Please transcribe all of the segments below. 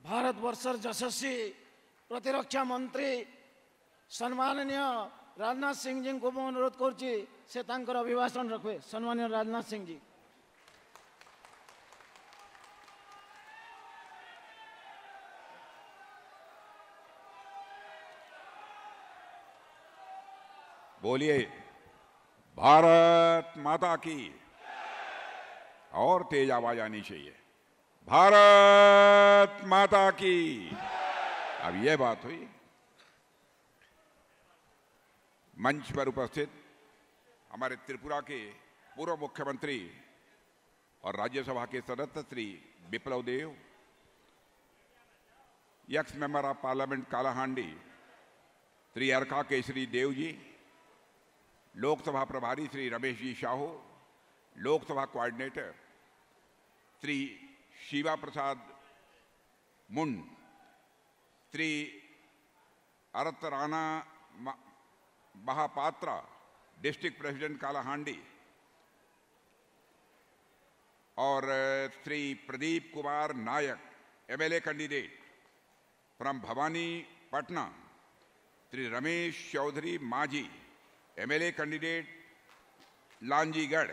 भारतवर्षर यशस्वी प्रतिरक्षा मंत्री सम्माननीय राजनाथ सिंह जी को अनुरोध करुच्ची से तांकर अभिभाषण रखे। सम्माननीय राजनाथ सिंह जी। बोलिए भारत माता की। और तेज आवाज आनी चाहिए। भारत माता की। अब यह बात हुई। मंच पर उपस्थित हमारे त्रिपुरा के पूर्व मुख्यमंत्री और राज्यसभा के सदस्य Shri Biplab Dev, ex member of parliament Kalahandi Shri Arka Keshari Dev ji, Lok Sabha प्रभारी Shri Ramesh ji Sahu, Lok Sabha coordinator Shri Shiva Prasad Mund, Shri Arat Rana Mahapatra, district president Kalahandi, और Shri Pradeep Kumar Nayak, MLA candidate from Bhawanipatna, Shri Ramesh Choudhary Majhi, MLA candidate Lanjigarh,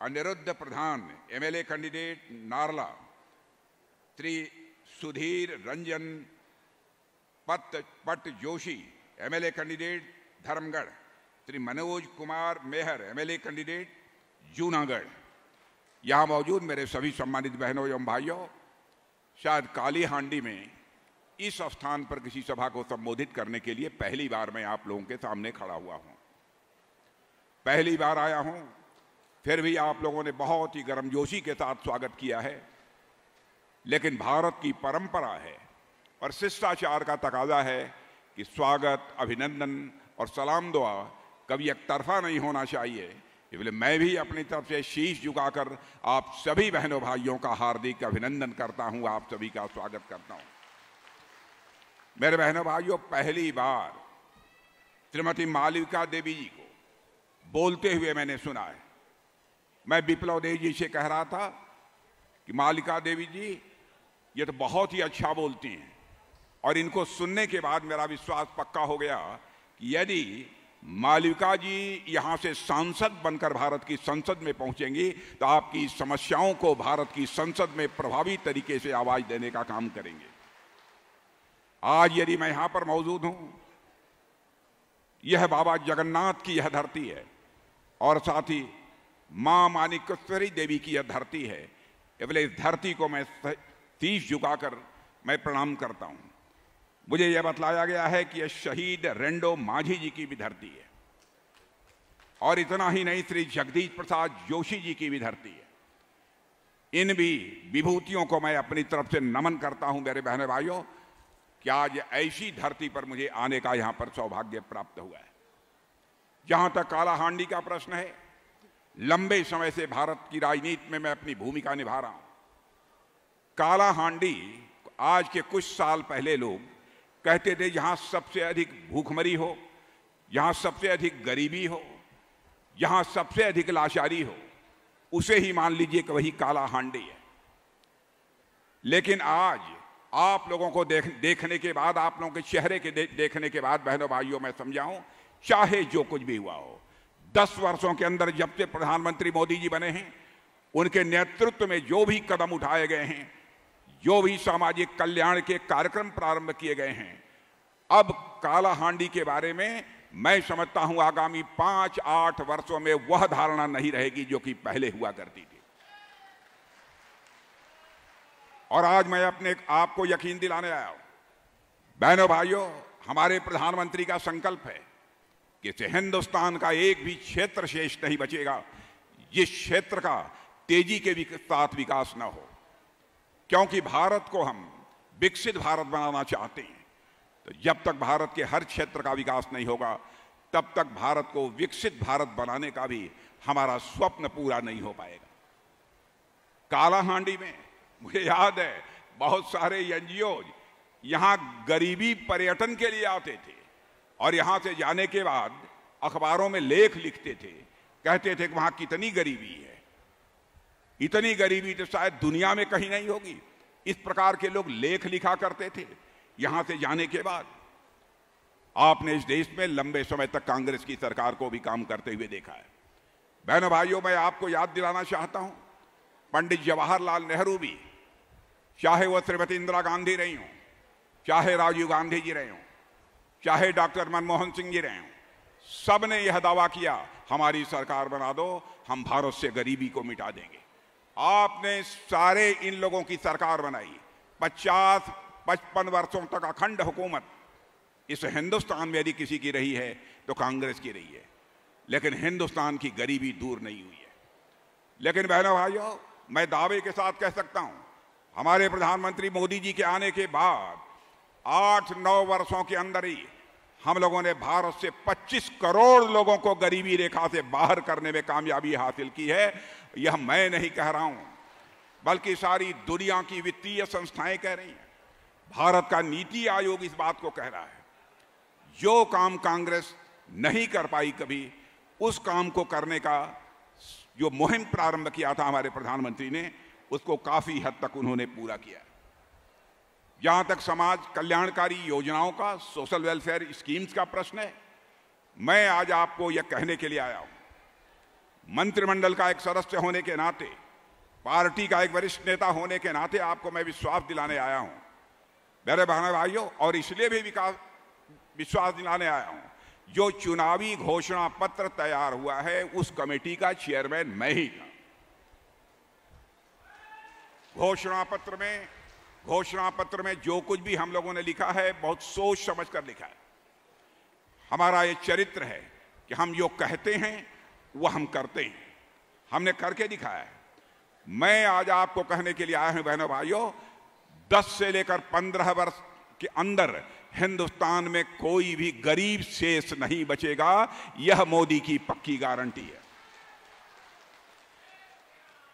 Anirudh Pradhan, MLA candidate Narla, Shri Sudhir Ranjan Patjoshi, MLA candidate Dharmagarh, Shri Manoj Kumar Mehar, MLA candidate Junagadh. यहां मौजूद मेरे सभी सम्मानित बहनों एवं भाइयों, शायद कालीहांडी में इस स्थान पर किसी सभा को संबोधित करने के लिए पहली बार मैं आप लोगों के सामने खड़ा हुआ हूं। पहली बार आया हूं, फिर भी आप लोगों ने बहुत ही गर्मजोशी के साथ स्वागत किया है। लेकिन भारत की परंपरा है और शिष्टाचार का तकाजा है कि स्वागत, अभिनंदन और सलाम दुआ कभी एक तरफा नहीं होना चाहिए। इसलिए मैं भी अपनी तरफ से शीश झुकाकर आप सभी बहनों भाइयों का हार्दिक अभिनंदन करता हूं, आप सभी का स्वागत करता हूं। मेरे बहनों भाइयों, पहली बार श्रीमती मालविका देवी जी को बोलते हुए मैंने सुना है। मैं बिप्लब देव जी से कह रहा था कि मालविका देवी जी ये तो बहुत ही अच्छा बोलती हैं, और इनको सुनने के बाद मेरा विश्वास पक्का हो गया कि यदि मालविका जी यहां से सांसद बनकर भारत की संसद में पहुंचेंगी तो आपकी समस्याओं को भारत की संसद में प्रभावी तरीके से आवाज देने का काम करेंगे। आज यदि मैं यहां पर मौजूद हूं, यह बाबा जगन्नाथ की यह धरती है और साथ ही मां मानिकेश्वरी देवी की यह धरती है। इसलिए इस धरती को मैं शीश झुकाकर मैं प्रणाम करता हूं। मुझे यह बतलाया गया है कि यह शहीद रेंडो माझी जी की भी धरती है, और इतना ही नहीं, श्री जगदीश प्रसाद जोशी जी की भी धरती है। इन भी विभूतियों को मैं अपनी तरफ से नमन करता हूं मेरे बहने भाइयों, कि आज ऐसी धरती पर मुझे आने का यहां पर सौभाग्य प्राप्त हुआ है। जहां तक कालाहांडी का प्रश्न है, लंबे समय से भारत की राजनीति में मैं अपनी भूमिका निभा रहा हूं। कालाहांडी आज के कुछ साल पहले लोग कहते थे जहां सबसे अधिक भूखमरी हो, जहां सबसे अधिक गरीबी हो, जहां सबसे अधिक लाचारी हो, उसे ही मान लीजिए कि वही कालाहांडी है। लेकिन आज आप लोगों को देखने के बाद, आप लोगों के चेहरे के देखने के बाद बहनों भाइयों, मैं समझाऊं, चाहे जो कुछ भी हुआ हो, 10 वर्षों के अंदर जब से प्रधानमंत्री मोदी जी बने हैं, उनके नेतृत्व में जो भी कदम उठाए गए हैं, जो भी सामाजिक कल्याण के कार्यक्रम प्रारंभ किए गए हैं, अब कालाहांडी के बारे में मैं समझता हूं आगामी 5-8 वर्षों में वह धारणा नहीं रहेगी जो कि पहले हुआ करती थी। और आज मैं अपने आपको यकीन दिलाने आया हूं, बहनों भाइयों, हमारे प्रधानमंत्री का संकल्प है कि हिंदुस्तान का एक भी क्षेत्र शेष नहीं बचेगा जिस क्षेत्र का तेजी के साथ विकास न हो। क्योंकि भारत को हम विकसित भारत बनाना चाहते हैं, तो जब तक भारत के हर क्षेत्र का विकास नहीं होगा, तब तक भारत को विकसित भारत बनाने का भी हमारा स्वप्न पूरा नहीं हो पाएगा। कालाहांडी में मुझे याद है बहुत सारे एनजीओ यहां गरीबी पर्यटन के लिए आते थे, और यहां से जाने के बाद अखबारों में लेख लिखते थे, कहते थे कि वहां कितनी गरीबी है। इतनी गरीबी तो शायद दुनिया में कहीं नहीं होगी। इस प्रकार के लोग लेख लिखा करते थे। यहां से जाने के बाद आपने इस देश में लंबे समय तक कांग्रेस की सरकार को भी काम करते हुए देखा है। बहनों भाइयों, मैं आपको याद दिलाना चाहता हूं, पंडित जवाहरलाल नेहरू भी, चाहे वह श्रीमती इंदिरा गांधी रही हों, चाहे राजीव गांधी जी रहे हों, चाहे डॉक्टर मनमोहन सिंह जी रहे हों, सब ने यह दावा किया, हमारी सरकार बना दो, हम भारत से गरीबी को मिटा देंगे। आपने सारे इन लोगों की सरकार बनाई। 50-55 वर्षों तक अखंड हुकूमत इस हिंदुस्तान में यदि किसी की रही है तो कांग्रेस की रही है, लेकिन हिंदुस्तान की गरीबी दूर नहीं हुई है। लेकिन बहनों भाइयों, मैं दावे के साथ कह सकता हूं, हमारे प्रधानमंत्री मोदी जी के आने के बाद 8-9 वर्षों के अंदर ही हम लोगों ने भारत से 25 करोड़ लोगों को गरीबी रेखा से बाहर करने में कामयाबी हासिल की है। यह मैं नहीं कह रहा हूं, बल्कि सारी दुनिया की वित्तीय संस्थाएं कह रही हैं। भारत का नीति आयोग इस बात को कह रहा है। जो काम कांग्रेस नहीं कर पाई कभी, उस काम को करने का जो मुहिम प्रारंभ किया था हमारे प्रधानमंत्री ने, उसको काफी हद तक उन्होंने पूरा किया। जहां तक समाज कल्याणकारी योजनाओं का, सोशल वेलफेयर स्कीम्स का प्रश्न है, मैं आज आपको यह कहने के लिए आया हूं, मंत्रिमंडल का एक सदस्य होने के नाते, पार्टी का एक वरिष्ठ नेता होने के नाते आपको मैं विश्वास दिलाने आया हूं, मेरे बहनों भाइयों, और इसलिए भी विश्वास दिलाने आया हूं, जो चुनावी घोषणा पत्र तैयार हुआ है उस कमेटी का चेयरमैन मैं ही था। घोषणा पत्र में जो कुछ भी हम लोगों ने लिखा है, बहुत सोच समझ कर लिखा है। हमारा ये चरित्र है कि हम जो कहते हैं वह हम करते हैं, हमने करके दिखाया है। मैं आज आपको कहने के लिए आया हूं बहनों भाइयों, 10 से लेकर 15 वर्ष के अंदर हिंदुस्तान में कोई भी गरीब शेष नहीं बचेगा, यह मोदी की पक्की गारंटी है।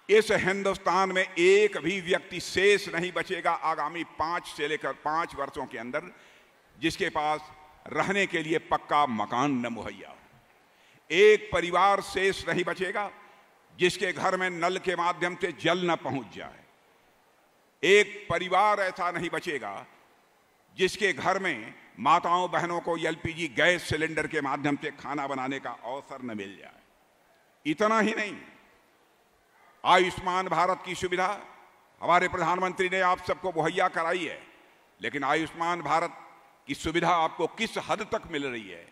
इस हिंदुस्तान में एक भी व्यक्ति शेष नहीं बचेगा आगामी 5 से लेकर 5 वर्षों के अंदर, जिसके पास रहने के लिए पक्का मकान न मुहैया हो। एक परिवार शेष नहीं बचेगा जिसके घर में नल के माध्यम से जल न पहुंच जाए। एक परिवार ऐसा नहीं बचेगा जिसके घर में माताओं बहनों को एलपीजी गैस सिलेंडर के माध्यम से खाना बनाने का अवसर न मिल जाए। इतना ही नहीं, आयुष्मान भारत की सुविधा हमारे प्रधानमंत्री ने आप सबको मुहैया कराई है, लेकिन आयुष्मान भारत की सुविधा आपको किस हद तक मिल रही है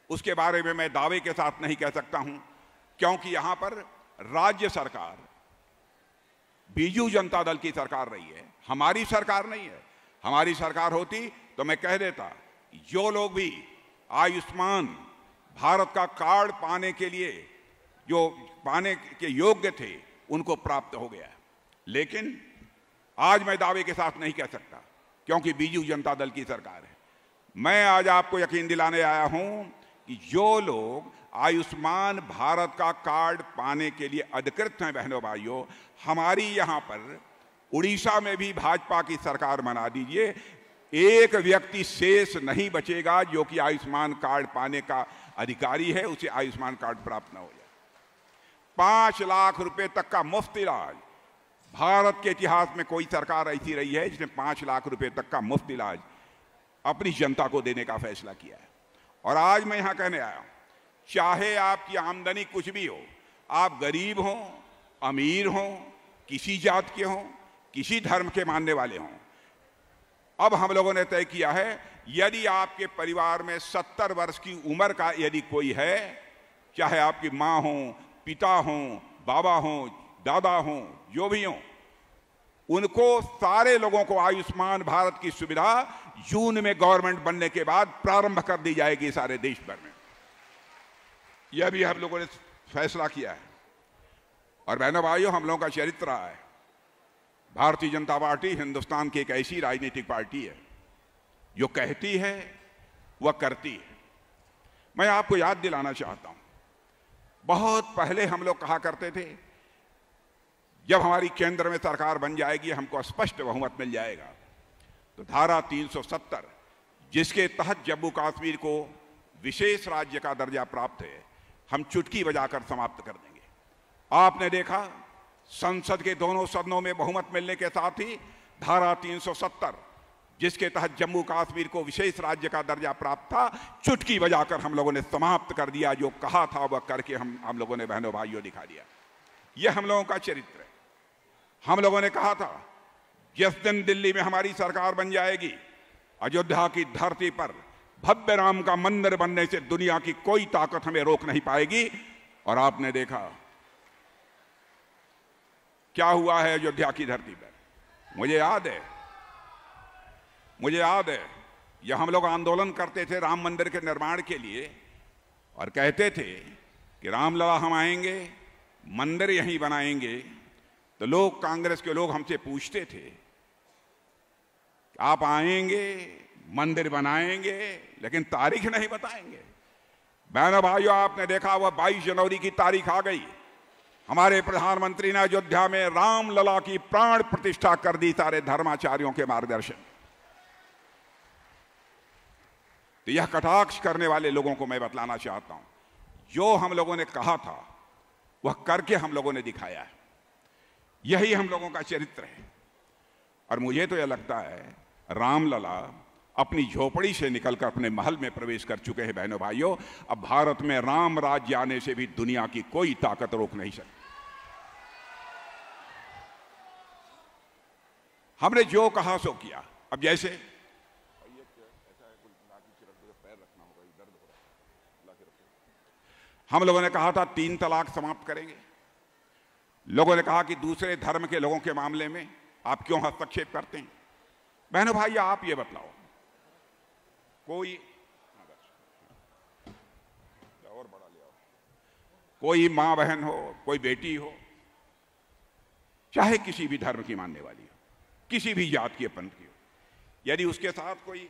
उसके बारे में मैं दावे के साथ नहीं कह सकता हूं, क्योंकि यहां पर राज्य सरकार बीजू जनता दल की सरकार रही है, हमारी सरकार नहीं है। हमारी सरकार होती तो मैं कह देता, जो लोग भी आयुष्मान भारत का कार्ड पाने के लिए जो पाने के योग्य थे उनको प्राप्त हो गया। लेकिन आज मैं दावे के साथ नहीं कह सकता, क्योंकि बीजू जनता दल की सरकार है। मैं आज आपको यकीन दिलाने आया हूं कि जो लोग आयुष्मान भारत का कार्ड पाने के लिए अधिकृत हैं, बहनों भाइयों, हमारी यहां पर उड़ीसा में भी भाजपा की सरकार बना दीजिए, एक व्यक्ति शेष नहीं बचेगा जो कि आयुष्मान कार्ड पाने का अधिकारी है, उसे आयुष्मान कार्ड प्राप्त न हो जाए। 5 लाख रुपए तक का मुफ्त इलाज, भारत के इतिहास में कोई सरकार ऐसी रही है जिसने 5 लाख रुपए तक का मुफ्त इलाज अपनी जनता को देने का फैसला किया है। और आज मैं यहां कहने आया हूं, चाहे आपकी आमदनी कुछ भी हो, आप गरीब हों, अमीर हों, किसी जात के हों, किसी धर्म के मानने वाले हों, अब हम लोगों ने तय किया है, यदि आपके परिवार में 70 वर्ष की उम्र का यदि कोई है, चाहे आपकी मां हो, पिता हो, बाबा हो, दादा हो, जो भी हो, उनको सारे लोगों को आयुष्मान भारत की सुविधा जून में गवर्नमेंट बनने के बाद प्रारंभ कर दी जाएगी सारे देश भर में। यह भी हम लोगों ने फैसला किया है। और बहनों भाइयों, हम लोगों का चरित्र रहा है, भारतीय जनता पार्टी हिंदुस्तान की एक ऐसी राजनीतिक पार्टी है जो कहती है वह करती है। मैं आपको याद दिलाना चाहता हूं, बहुत पहले हम लोग कहा करते थे, जब हमारी केंद्र में सरकार बन जाएगी, हमको स्पष्ट बहुमत मिल जाएगा, तो धारा 370 जिसके तहत जम्मू कश्मीर को विशेष राज्य का दर्जा प्राप्त है, हम चुटकी बजाकर समाप्त कर देंगे। आपने देखा, संसद के दोनों सदनों में बहुमत मिलने के साथ ही धारा 370 जिसके तहत जम्मू कश्मीर को विशेष राज्य का दर्जा प्राप्त था, चुटकी बजाकर हम लोगों ने समाप्त कर दिया। जो कहा था वह करके हम लोगों ने बहनों भाइयों दिखा दिया। यह हम लोगों का चरित्र है। हम लोगों ने कहा था जिस दिन दिल्ली में हमारी सरकार बन जाएगी, अयोध्या की धरती पर भव्य राम का मंदिर बनने से दुनिया की कोई ताकत हमें रोक नहीं पाएगी। और आपने देखा क्या हुआ है अयोध्या की धरती पर। मुझे याद है यह हम लोग आंदोलन करते थे राम मंदिर के निर्माण के लिए और कहते थे कि रामलला हम आएंगे, मंदिर यहीं बनाएंगे। तो लोग, कांग्रेस के लोग हमसे पूछते थे आप आएंगे, मंदिर बनाएंगे, लेकिन तारीख नहीं बताएंगे। बहनों भाइयों, आपने देखा वह 22 जनवरी की तारीख आ गई। हमारे प्रधानमंत्री ने अयोध्या में रामलला की प्राण प्रतिष्ठा कर दी सारे धर्माचार्यों के मार्गदर्शन। तो यह कटाक्ष करने वाले लोगों को मैं बतलाना चाहता हूं, जो हम लोगों ने कहा था वह करके हम लोगों ने दिखाया है। यही हम लोगों का चरित्र है। और मुझे तो यह लगता है रामलला अपनी झोपड़ी से निकलकर अपने महल में प्रवेश कर चुके हैं। बहनों भाइयों, अब भारत में राम राज्य आने से भी दुनिया की कोई ताकत रोक नहीं सकती। हमने जो कहा सो किया। अब जैसे हम लोगों ने कहा था 3 तलाक समाप्त करेंगे। लोगों ने कहा कि दूसरे धर्म के लोगों के मामले में आप क्यों हस्तक्षेप करते हैं। बहनों भाई, आप ये बतलाओ, कोई मां बहन हो, कोई बेटी हो, चाहे किसी भी धर्म की मानने वाली हो, किसी भी जात की, पंथ की हो, यदि उसके साथ कोई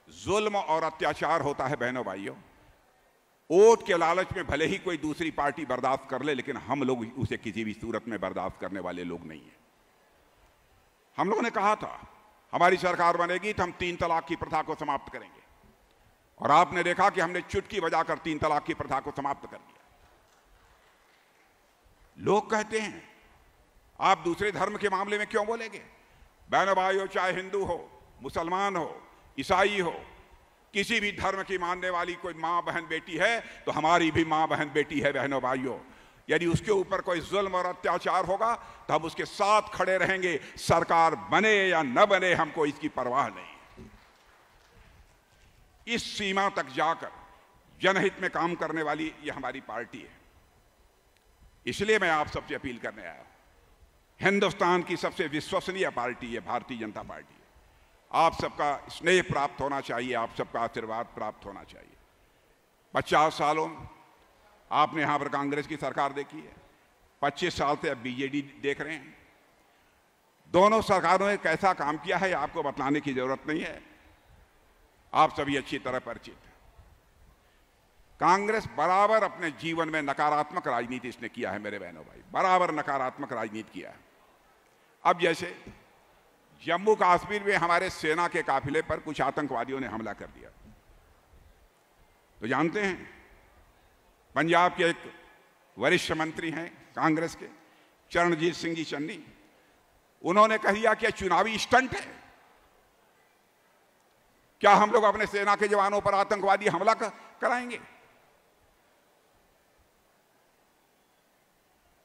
जुल्म और अत्याचार होता है, बहनों भाइयों, वोट के लालच में भले ही कोई दूसरी पार्टी बर्दाश्त कर ले, लेकिन हम लोग उसे किसी भी सूरत में बर्दाश्त करने वाले लोग नहीं हैं। हम लोगों ने कहा था हमारी सरकार बनेगी तो हम 3 तलाक की प्रथा को समाप्त करेंगे। और आपने देखा कि हमने चुटकी बजाकर 3 तलाक की प्रथा को समाप्त कर दिया। लोग कहते हैं आप दूसरे धर्म के मामले में क्यों बोलेंगे। बहनों भाइयों, चाहे हिंदू हो, मुसलमान हो, ईसाई हो, किसी भी धर्म की मानने वाली कोई मां बहन बेटी है तो हमारी भी मां बहन बेटी है। बहनों भाइयों, यदि उसके ऊपर कोई जुल्म और अत्याचार होगा तो हम उसके साथ खड़े रहेंगे। सरकार बने या न बने, हमको इसकी परवाह नहीं। इस सीमा तक जाकर जनहित में काम करने वाली ये हमारी पार्टी है। इसलिए मैं आप सबसे अपील करने आया हूं। हिंदुस्तान की सबसे विश्वसनीय पार्टी है भारतीय जनता पार्टी है। आप सबका स्नेह प्राप्त होना चाहिए, आप सबका आशीर्वाद प्राप्त होना चाहिए। 50 सालों में आपने यहां पर कांग्रेस की सरकार देखी है, 25 साल से अब बीजेडी देख रहे हैं। दोनों सरकारों ने कैसा काम किया है आपको बतलाने की जरूरत नहीं है, आप सभी अच्छी तरह परिचित हैं। कांग्रेस बराबर अपने जीवन में नकारात्मक राजनीति इसने किया है। मेरे बहनों भाई, बराबर नकारात्मक राजनीति किया है। अब जैसे जम्मू कश्मीर में हमारे सेना के काफिले पर कुछ आतंकवादियों ने हमला कर दिया, तो जानते हैं पंजाब के एक वरिष्ठ मंत्री हैं कांग्रेस के, चरणजीत सिंह जी चन्नी, उन्होंने कह दिया कि चुनावी स्टंट है। क्या हम लोग अपने सेना के जवानों पर आतंकवादी हमला कराएंगे?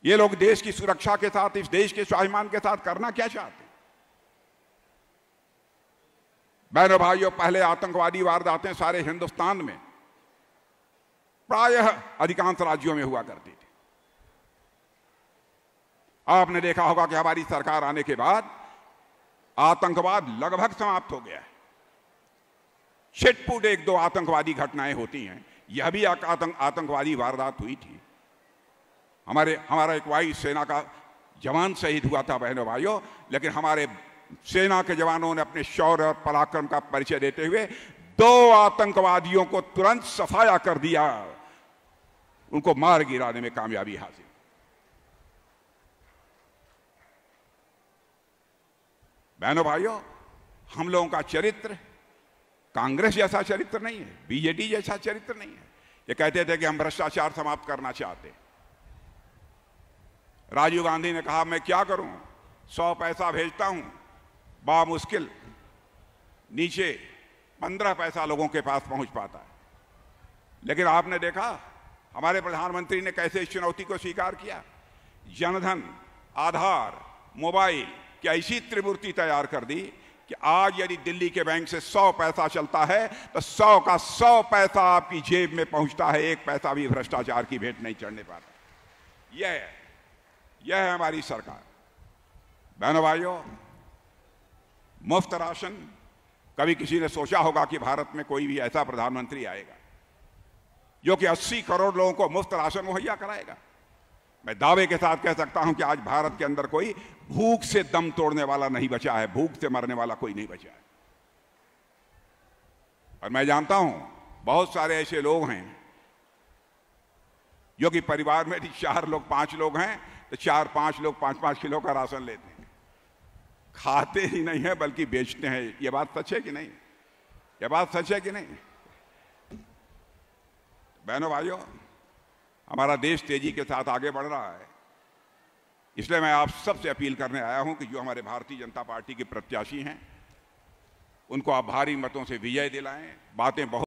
ये लोग देश की सुरक्षा के साथ, इस देश के स्वाभिमान के साथ करना क्या चाहते हैं? बहनों भाइयों, पहले आतंकवादी वारदातें सारे हिंदुस्तान में, प्रायः अधिकांश राज्यों में हुआ करती थी। आपने देखा होगा कि हमारी सरकार आने के बाद आतंकवाद लगभग समाप्त हो गया है। छिटपुट 1-2 आतंकवादी घटनाएं होती हैं। यह भी आतंकवादी वारदात हुई थी। हमारा एक वायु सेना का जवान शहीद हुआ था बहनों भाइयों, लेकिन हमारे सेना के जवानों ने अपने शौर्य और पराक्रम का परिचय देते हुए 2 आतंकवादियों को तुरंत सफाया कर दिया, उनको मार गिराने में कामयाबी हासिल। बहनों भाइयों, हम लोगों का चरित्र कांग्रेस जैसा चरित्र नहीं है, बीजेडी जैसा चरित्र नहीं है। ये कहते थे कि हम भ्रष्टाचार समाप्त करना चाहते हैं। राजीव गांधी ने कहा मैं क्या करूं, 100 पैसा भेजता हूं, बामुश्किल नीचे 15 पैसा लोगों के पास पहुंच पाता है। लेकिन आपने देखा हमारे प्रधानमंत्री ने कैसे इस चुनौती को स्वीकार किया। जनधन, आधार, मोबाइल की ऐसी त्रिमूर्ति तैयार कर दी कि आज यदि दिल्ली के बैंक से 100 पैसा चलता है तो 100 का 100 पैसा आपकी जेब में पहुंचता है, एक पैसा भी भ्रष्टाचार की भेंट नहीं चढ़ने पाता। यह है हमारी सरकार। बहनों भाइयों, मुफ्त राशन, कभी किसी ने सोचा होगा कि भारत में कोई भी ऐसा प्रधानमंत्री आएगा जो कि 80 करोड़ लोगों को मुफ्त राशन मुहैया कराएगा। मैं दावे के साथ कह सकता हूं कि आज भारत के अंदर कोई भूख से दम तोड़ने वाला नहीं बचा है, भूख से मरने वाला कोई नहीं बचा है। और मैं जानता हूं बहुत सारे ऐसे लोग हैं जो कि परिवार में 4 लोग 5 लोग हैं तो 4-5 लोग 5-5 किलो का राशन लेते हैं, खाते ही नहीं है बल्कि बेचते हैं। यह बात सच है कि नहीं? यह बात सच है कि नहीं? बहनों भाइयों, हमारा देश तेजी के साथ आगे बढ़ रहा है, इसलिए मैं आप सबसे अपील करने आया हूं कि जो हमारे भारतीय जनता पार्टी के प्रत्याशी हैं उनको आप भारी मतों से विजय दिलाएं। बातें बहुत